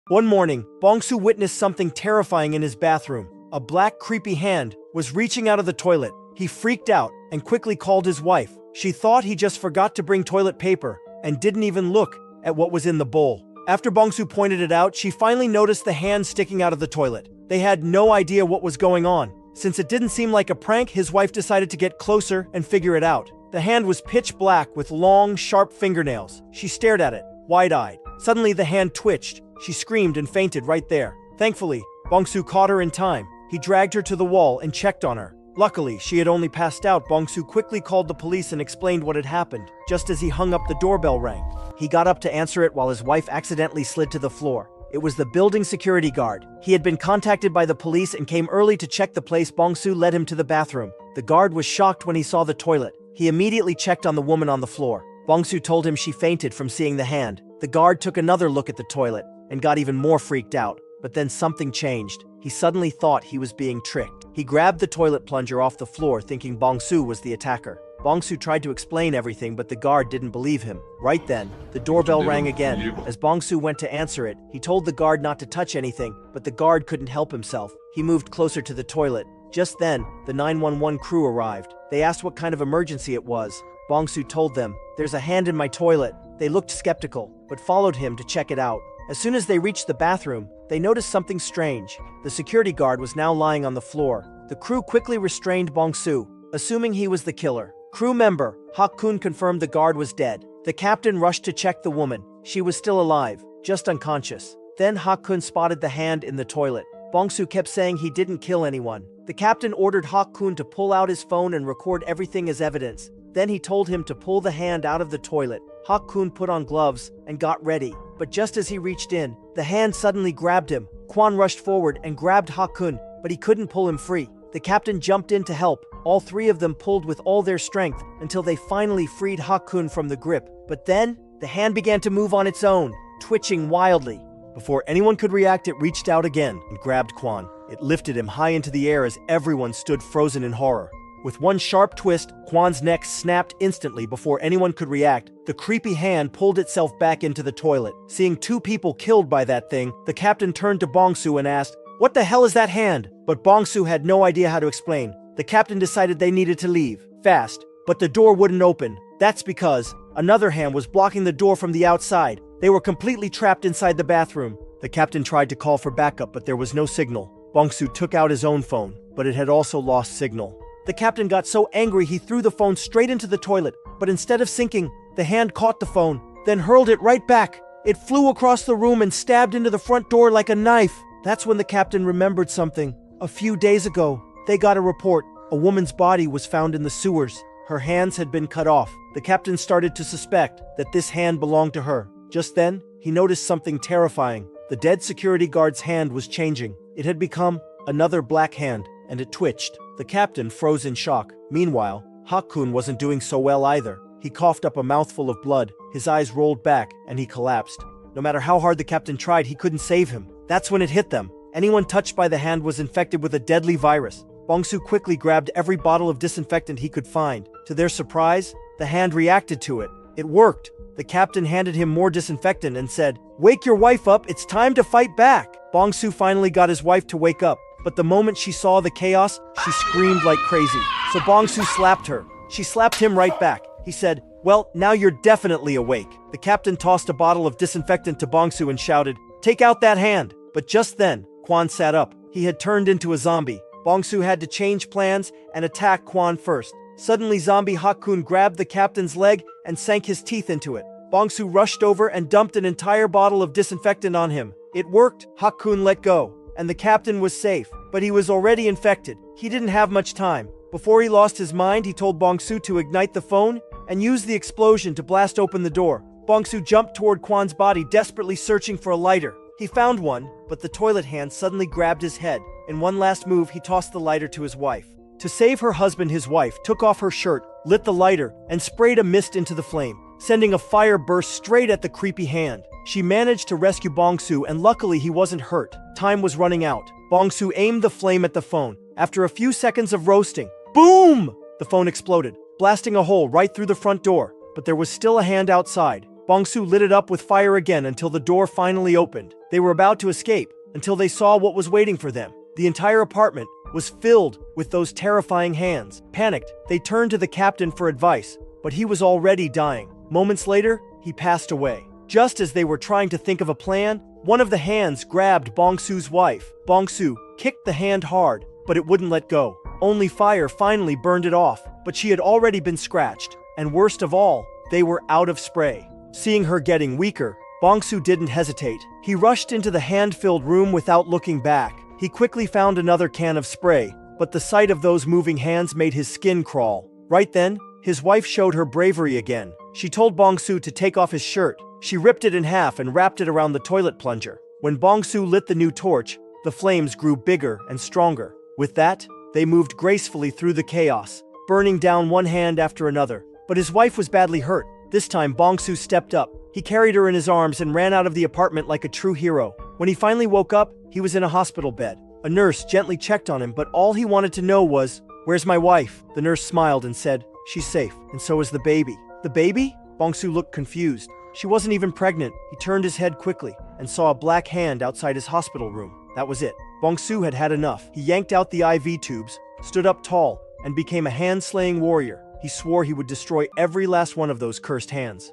One morning, Bongsu witnessed something terrifying in his bathroom. A black, creepy hand was reaching out of the toilet. He freaked out and quickly called his wife. She thought he just forgot to bring toilet paper and didn't even look at what was in the bowl. After Bongsu pointed it out, she finally noticed the hand sticking out of the toilet. They had no idea what was going on. Since it didn't seem like a prank, his wife decided to get closer and figure it out. The hand was pitch black with long, sharp fingernails. She stared at it, wide-eyed. Suddenly, the hand twitched. She screamed and fainted right there. Thankfully, Bongsu caught her in time. He dragged her to the wall and checked on her. Luckily, she had only passed out. Bongsu quickly called the police and explained what had happened. Just as he hung up, the doorbell rang. He got up to answer it while his wife accidentally slid to the floor. It was the building security guard. He had been contacted by the police and came early to check the place. Bongsu led him to the bathroom. The guard was shocked when he saw the toilet. He immediately checked on the woman on the floor. Bongsu told him she fainted from seeing the hand. The guard took another look at the toilet and got even more freaked out. But then something changed. He suddenly thought he was being tricked. He grabbed the toilet plunger off the floor, thinking Bongsu was the attacker. Bongsu tried to explain everything, but the guard didn't believe him. Right then, the doorbell rang again. As Bongsu went to answer it, he told the guard not to touch anything, but the guard couldn't help himself. He moved closer to the toilet. Just then, the 911 crew arrived. They asked what kind of emergency it was. Bongsu told them, "There's a hand in my toilet." They looked skeptical, but followed him to check it out. As soon as they reached the bathroom, they noticed something strange. The security guard was now lying on the floor. The crew quickly restrained Bongsu, assuming he was the killer. Crew member Hak-kun confirmed the guard was dead. The captain rushed to check the woman. She was still alive, just unconscious. Then Hak-kun spotted the hand in the toilet. Bongsu kept saying he didn't kill anyone. The captain ordered Hak-kun to pull out his phone and record everything as evidence. Then he told him to pull the hand out of the toilet. Hak-kun put on gloves and got ready. But just as he reached in, the hand suddenly grabbed him. Kwon rushed forward and grabbed Hak-kun, but he couldn't pull him free. The captain jumped in to help. All three of them pulled with all their strength until they finally freed Hak-kun from the grip. But then, the hand began to move on its own, twitching wildly. Before anyone could react, it reached out again and grabbed Kwon. It lifted him high into the air as everyone stood frozen in horror. With one sharp twist, Kwon's neck snapped instantly before anyone could react. The creepy hand pulled itself back into the toilet. Seeing two people killed by that thing, the captain turned to Bongsu and asked, "What the hell is that hand?" But Bongsu had no idea how to explain. The captain decided they needed to leave, fast, but the door wouldn't open. That's because another hand was blocking the door from the outside. They were completely trapped inside the bathroom. The captain tried to call for backup, but there was no signal. Bongsu took out his own phone, but it had also lost signal. The captain got so angry he threw the phone straight into the toilet, but instead of sinking, the hand caught the phone, then hurled it right back. It flew across the room and stabbed into the front door like a knife. That's when the captain remembered something. A few days ago, they got a report. A woman's body was found in the sewers. Her hands had been cut off. The captain started to suspect that this hand belonged to her. Just then, he noticed something terrifying. The dead security guard's hand was changing. It had become another black hand, and it twitched. The captain froze in shock. Meanwhile, Hak-kun wasn't doing so well either. He coughed up a mouthful of blood, his eyes rolled back, and he collapsed. No matter how hard the captain tried, he couldn't save him. That's when it hit them. Anyone touched by the hand was infected with a deadly virus. Bongsu quickly grabbed every bottle of disinfectant he could find. To their surprise, the hand reacted to it. It worked. The captain handed him more disinfectant and said, "Wake your wife up, it's time to fight back." Bongsu finally got his wife to wake up. But the moment she saw the chaos, she screamed like crazy. So Bongsu slapped her. She slapped him right back. He said, "Well, now you're definitely awake." The captain tossed a bottle of disinfectant to Bongsu and shouted, "Take out that hand." But just then, Kwon sat up. He had turned into a zombie. Bongsu had to change plans and attack Kwon first. Suddenly, zombie Hak-kun grabbed the captain's leg and sank his teeth into it. Bongsu rushed over and dumped an entire bottle of disinfectant on him. It worked. Hak-kun let go, and the captain was safe, but he was already infected. He didn't have much time. Before he lost his mind, he told Bongsu to ignite the phone and use the explosion to blast open the door. Bongsu jumped toward Kwon's body, desperately searching for a lighter. He found one, but the toilet hand suddenly grabbed his head. In one last move, he tossed the lighter to his wife. To save her husband, his wife took off her shirt, lit the lighter, and sprayed a mist into the flame, sending a fire burst straight at the creepy hand. She managed to rescue Bongsu, and luckily he wasn't hurt. Time was running out. Bongsu aimed the flame at the phone. After a few seconds of roasting, boom! The phone exploded, blasting a hole right through the front door. But there was still a hand outside. Bongsu lit it up with fire again until the door finally opened. They were about to escape until they saw what was waiting for them. The entire apartment was filled with those terrifying hands. Panicked, they turned to the captain for advice, but he was already dying. Moments later, he passed away. Just as they were trying to think of a plan, one of the hands grabbed Bongsu's wife. Bongsu kicked the hand hard, but it wouldn't let go. Only fire finally burned it off, but she had already been scratched. And worst of all, they were out of spray. Seeing her getting weaker, Bongsu didn't hesitate. He rushed into the hand-filled room without looking back. He quickly found another can of spray, but the sight of those moving hands made his skin crawl. Right then, his wife showed her bravery again. She told Bongsu to take off his shirt. She ripped it in half and wrapped it around the toilet plunger. When Bongsu lit the new torch, the flames grew bigger and stronger. With that, they moved gracefully through the chaos, burning down one hand after another. But his wife was badly hurt. This time, Bongsu stepped up. He carried her in his arms and ran out of the apartment like a true hero. When he finally woke up, he was in a hospital bed. A nurse gently checked on him, but all he wanted to know was, "Where's my wife?" The nurse smiled and said, "She's safe, and so is the baby." "The baby?" Bongsu looked confused. She wasn't even pregnant. He turned his head quickly and saw a black hand outside his hospital room. That was it. Bongsu had had enough. He yanked out the IV tubes, stood up tall, and became a hand-slaying warrior. He swore he would destroy every last one of those cursed hands.